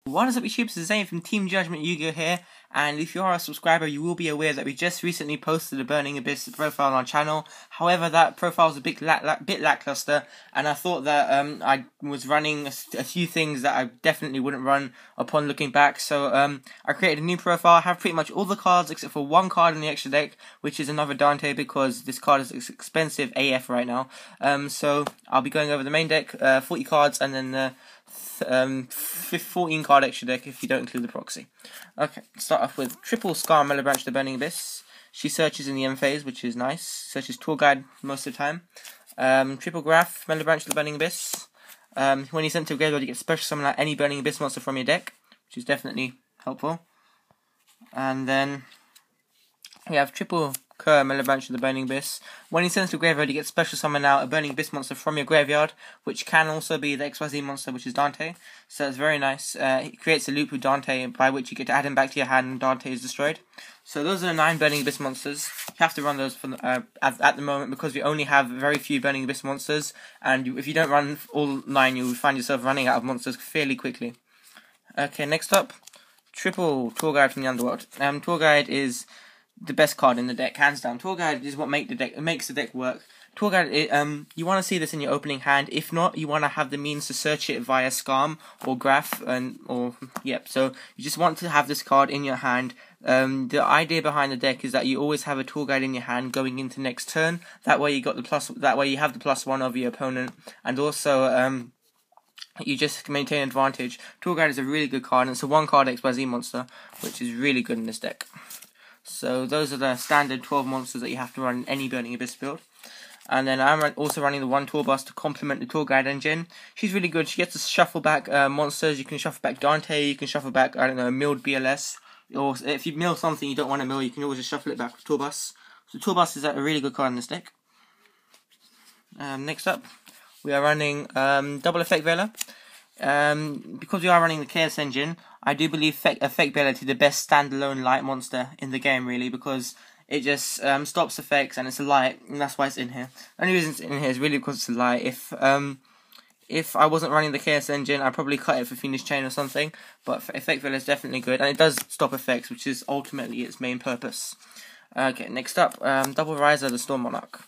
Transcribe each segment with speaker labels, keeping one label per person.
Speaker 1: What is up YouTube, this is Zane from Team Judgment Yu-Gi-Oh here, and if you are a subscriber you will be aware that we just recently posted a Burning Abyss profile on our channel. However, that profile was a bit lackluster, and I thought that I was running a few things that I definitely wouldn't run upon looking back, so I created a new profile. I have pretty much all the cards except for one card in the extra deck, which is another Dante, because this card is expensive AF right now. So I'll be going over the main deck, 40 cards, and then the 14 card extra deck if you don't include the proxy. Okay, start off with triple Scar Mellibranch the Burning Abyss. She searches in the end phase, which is nice. Searches Tour Guide most of the time. Triple Graph Mellibranch the Burning Abyss. When you send to a graveyard, you get special summon out any Burning Abyss monster from your deck, which is definitely helpful. And then we have triple Kerr Mellibranch of the Burning Abyss. When he sends to graveyard, you get special summon out a Burning Abyss monster from your graveyard, which can also be the XYZ monster, which is Dante. So it's very nice. It creates a loop with Dante, by which you get to add him back to your hand and Dante is destroyed. So those are the 9 Burning Abyss monsters. You have to run those for at the moment, because we only have very few Burning Abyss monsters, and if you don't run all 9, you'll find yourself running out of monsters fairly quickly. Okay, next up, triple Tour Guide from the Underworld. Tour Guide is the best card in the deck, hands down. Tour Guide is what makes the deck work. Tour Guide, you want to see this in your opening hand. If not, you want to have the means to search it via Scam or Graph, So you just want to have this card in your hand. The idea behind the deck is that you always have a Tour Guide in your hand going into next turn. That way you got the plus. That way you have the +1 over your opponent, and also you just maintain advantage. Tour Guide is a really good card, and it's a 1-card XYZ monster, which is really good in this deck. So those are the standard 12 monsters that you have to run in any Burning Abyss build. And then I'm also running the 1 Tour Bus to complement the Tour Guide engine. She's really good. She gets to shuffle back monsters. You can shuffle back Dante, you can shuffle back, I don't know, milled BLS. Or if you mill something you don't want to mill, you can always just shuffle it back with Tour Bus. So Tour Bus is a really good card in this deck. Next up, we are running Double Effect Veiler. Because we are running the Chaos engine, I do believe Effect Veiler to be the best standalone light monster in the game, really, because it just stops effects and it's a light, and that's why it's in here. The only reason it's in here is really because it's a light. If I wasn't running the Chaos engine, I'd probably cut it for Phoenix Chain or something, but Effect Veiler is definitely good, and it does stop effects, which is ultimately its main purpose. Okay, next up, Double Riser, the Storm Monarch.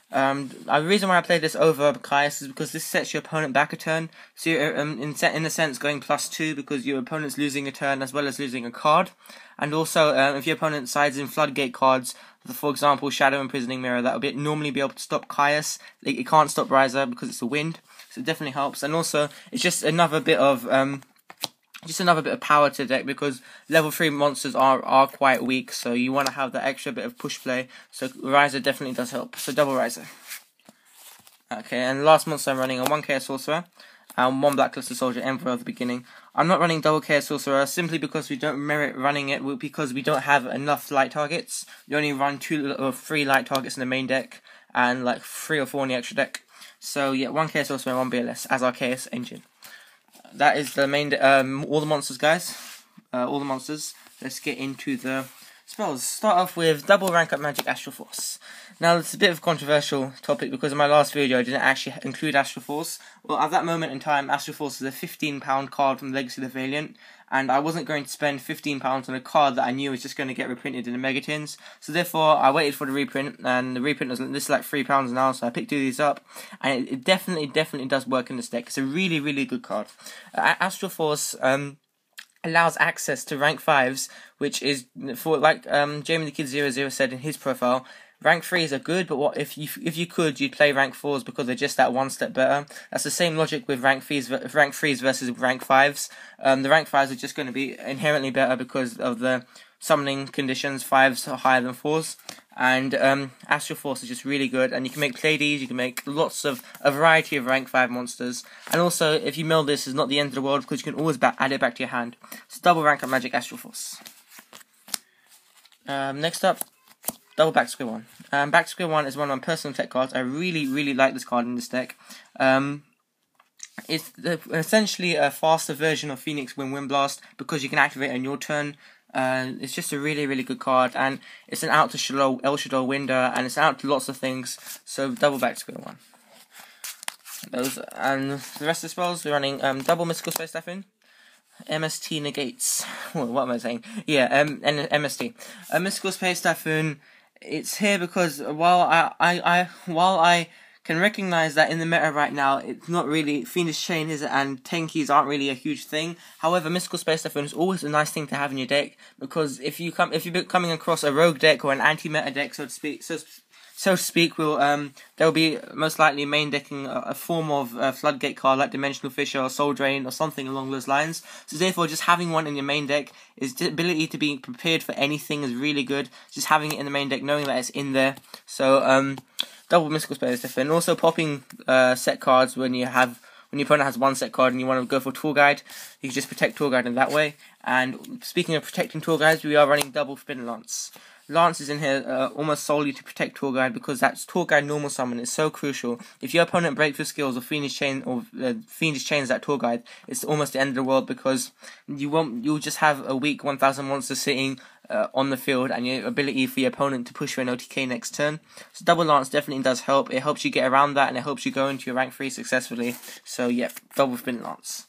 Speaker 1: The reason why I played this over Caius is because this sets your opponent back a turn, so you're in a sense going +2 because your opponent's losing a turn as well as losing a card. And also, if your opponent sides in Floodgate cards, for example Shadow Imprisoning Mirror, that will normally be able to stop Caius. It can't stop Riser because it's a wind, so it definitely helps. And also, it's just another bit of power to the deck, because level 3 monsters are quite weak, so you want to have that extra bit of push play, so Riser definitely does help, so double Riser. Okay, and the last monster I'm running a 1 Chaos Sorcerer, and 1 Blackluster Soldier Emperor at the beginning. I'm not running double Chaos Sorcerer simply because we don't merit running it, because we don't have enough light targets. We only run 2 or 3 light targets in the main deck, and like 3 or 4 in the extra deck. So yeah, 1 Chaos Sorcerer and 1 BLS as our Chaos engine. That is the main, all the monsters, guys. All the monsters. Let's get into the spells. Start off with double rank up Magic Astral Force. Now, it's a bit of a controversial topic because in my last video I didn't actually include Astral Force. Well, at that moment in time, Astral Force is a £15 card from Legacy of the Valiant, and I wasn't going to spend £15 on a card that I knew was just going to get reprinted in the Megatins. So therefore, I waited for the reprint, and the reprint was this is like £3 now, so I picked 2 of these up, and it definitely does work in this deck. It's a really, really good card. Astral Force allows access to rank 5s, which is, for like Jamie the Kid 00 said in his profile, rank 3s are good, but what if you could, you'd play rank 4s because they're just that 1 step better. That's the same logic with rank 3s versus rank 5s. The rank 5s are just going to be inherently better because of the summoning conditions. 5s are higher than 4s. And Astral Force is just really good, and you can make Pleiades, you can make lots of a variety of rank 5 monsters. And also, if you mill this, it's not the end of the world because you can always add it back to your hand. So double rank up Magic Astral Force. Next up, double Back to Square One. Back to Square One is one of my personal tech cards. I really like this card in this deck. It's essentially a faster version of Phoenix Wind Blast because you can activate on your turn. It's just a really good card, and it's an out to El Shaddai window, and it's out to lots of things, so double Back to Square One. Those, and the rest of the spells, we're running double Mystical Space Staffing, MST negates. What am I saying? Yeah, MST. Mystical Space Typhoon. It's here because while I can recognize that in the meta right now, it's not really Fiendish Chain is and Tenkies aren't really a huge thing. However, Mystical Space Typhoon is always a nice thing to have in your deck because if you're coming across a rogue deck or an anti-meta deck, so to speak, they'll be most likely main decking a form of Floodgate card like Dimensional Fissure or Soul Drain or something along those lines. So therefore, just having one in your main deck, is the ability to be prepared for anything is really good. Just having it in the main deck, knowing that it's in there. So double Mystical Space Typhoon, and also popping set cards when your opponent has one set card and you want to go for Tour Guide, you can just protect Tour Guide in that way. And speaking of protecting Tour Guides, we are running double Forbidden Lance. Lance is in here almost solely to protect Tour Guide because that Tour Guide normal summon is so crucial. If your opponent breaks with skills or Fiendish Chain or Fiendish Chains that Tour Guide, it's almost the end of the world because you'll just have a weak 1000 monster sitting on the field and your ability for your opponent to push for an OTK next turn. So double Lance definitely does help. It helps you get around that and it helps you go into your rank 3 successfully. So yeah, double Forbidden Lance.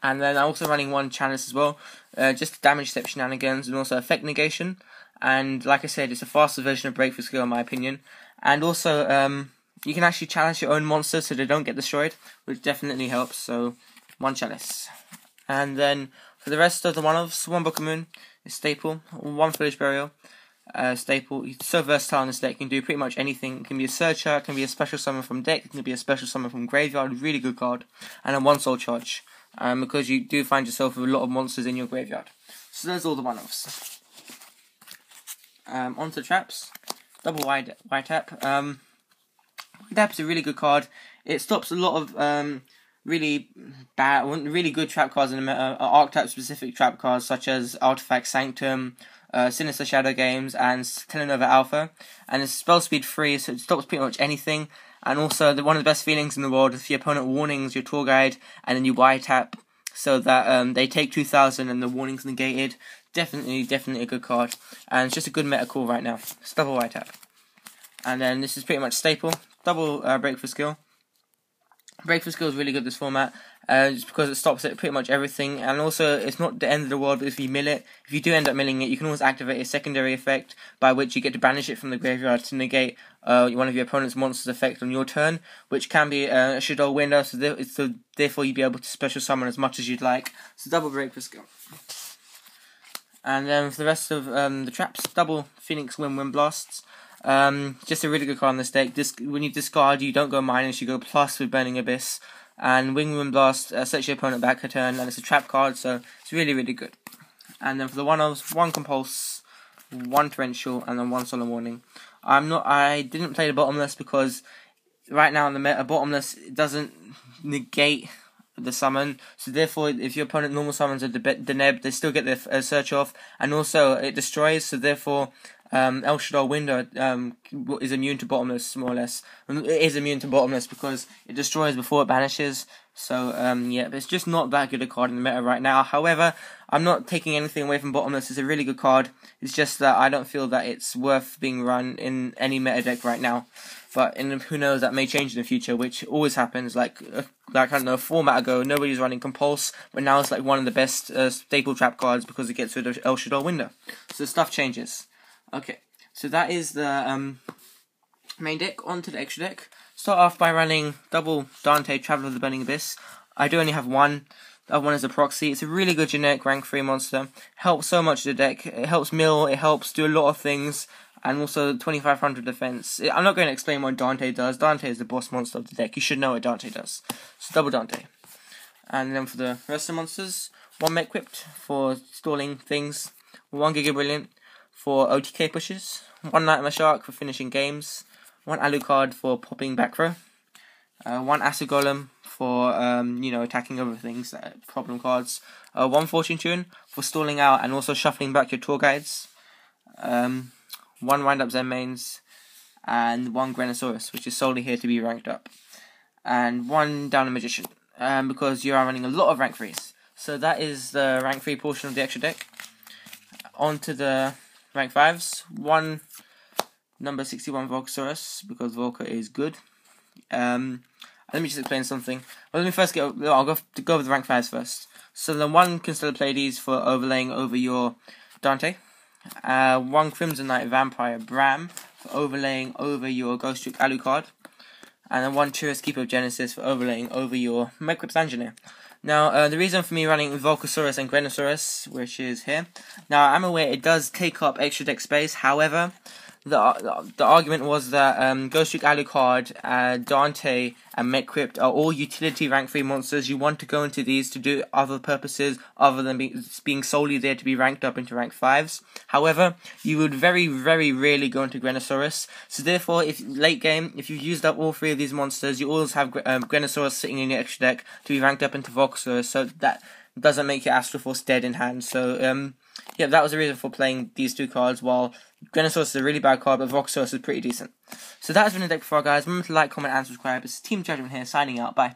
Speaker 1: And then I'm also running one Chalice as well, just to damage step shenanigans and also effect negation. And like I said, it's a faster version of Breakthrough Skill in my opinion. And also, you can actually challenge your own monsters so they don't get destroyed, which definitely helps. So, one Chalice. And then, for the rest of the one-offs, one Book of Moon is staple, one Foolish Burial, staple. It's so versatile in this deck, you can do pretty much anything. It can be a Searcher, it can be a special summon from deck, it can be a special summon from graveyard, really good card. And then one Soul Charge, because you do find yourself with a lot of monsters in your graveyard. So there's all the one-offs. Onto traps. Double White Tap. White Tap is a really good card. It stops a lot of really good trap cards in the meta, archetype specific trap cards such as Artifact Sanctum, Sinister Shadow Games, and Telenova Alpha. And it's spell speed 3, so it stops pretty much anything. And also, one of the best feelings in the world is if your opponent warnings your Tour Guide and then you White Tap so that they take 2000 and the warning's negated. Definitely a good card, and it's just a good meta call right now. It's double White Tap, and then this is pretty much staple. Double Breakthrough Skill. Breakthrough Skill is really good this format, just because it stops at pretty much everything, and also it's not the end of the world if you mill it. If you do end up milling it, you can always activate a secondary effect by which you get to banish it from the graveyard to negate one of your opponent's monster's effect on your turn, which can be a Shadow Window, so therefore you'd be able to special summon as much as you'd like. So double Breakthrough Skill. And then for the rest of the traps, double Phoenix Wind Blasts. Just a really good card in this deck. When you discard, you don't go minus, you go plus with Burning Abyss. And Wind Blast sets your opponent back a turn, and it's a trap card, so it's really good. And then for the one-offs, one Compulse, one Torrential, and then one Solemn Warning. I didn't play the Bottomless because right now in the meta, Bottomless doesn't negate the summon, so therefore if your opponent normal summons a Deneb, they still get their search off, and also it destroys, so therefore El Shaddai Window is immune to Bottomless, more or less. It is immune to Bottomless because it destroys before it banishes, so yeah, it's just not that good a card in the meta right now. However, I'm not taking anything away from Bottomless, it's a really good card, it's just that I don't feel that it's worth being run in any meta deck right now. But who knows, that may change in the future, which always happens. Like I don't know, a format ago, nobody was running Compulse, but now it's like one of the best staple trap cards because it gets rid of El Shaddai Window. So stuff changes. Okay, so that is the main deck. On to the extra deck. Start off by running double Dante, Traveler of the Burning Abyss. I do only have one. The other one is a proxy. It's a really good generic rank 3 monster. Helps so much the deck. It helps mill, it helps do a lot of things. And also 2500 defense. I'm not going to explain what Dante does. Dante is the boss monster of the deck. You should know what Dante does. So double Dante. And then for the rest of the monsters, one Met Equipped for stalling things, one Giga Brilliant for OTK pushes, one Nightmare Shark for finishing games, one Alucard for popping back row, one Acid Golem for attacking other things, problem cards, one Fortune Tune for stalling out and also shuffling back your Tour Guides, one Wind Up Zen Mains, and one Granosaurus, which is solely here to be ranked up, and one Down a Magician, because you are running a lot of rank 3s. So that is the rank 3 portion of the extra deck. On to the rank 5s. One number 61 Volcasaurus, because Volca is good. Let me just explain something. Well, let me first I'll go over the rank 5s first. So then one can still play these for overlaying over your Dante. One Crimson Knight Vampire Bram for overlaying over your Ghost Trick Alucard. And then one Tourist Keeper of Genesis for overlaying over your Medcrypt Engineer. Now, the reason for me running Volcasaurus and Grenosaurus, which is here, now I'm aware it does take up extra deck space. However, the argument was that Ghost Trick Alucard, Dante, and Medcrypt are all utility rank 3 monsters. You want to go into these to do other purposes other than being solely there to be ranked up into rank 5s. However, you would very, very rarely go into Grenosaurus. So therefore, if late game, if you've used up all 3 of these monsters, you always have Grenosaurus sitting in your extra deck to be ranked up into Volcasaurus. So that doesn't make your Astroforce dead in hand. So yeah, that was the reason for playing these 2 cards, while Grenosaurus is a really bad card, but Volcasaurus is pretty decent. So that has been the deck before, guys. Remember to like, comment, and subscribe. It's Team Judgment here, signing out. Bye.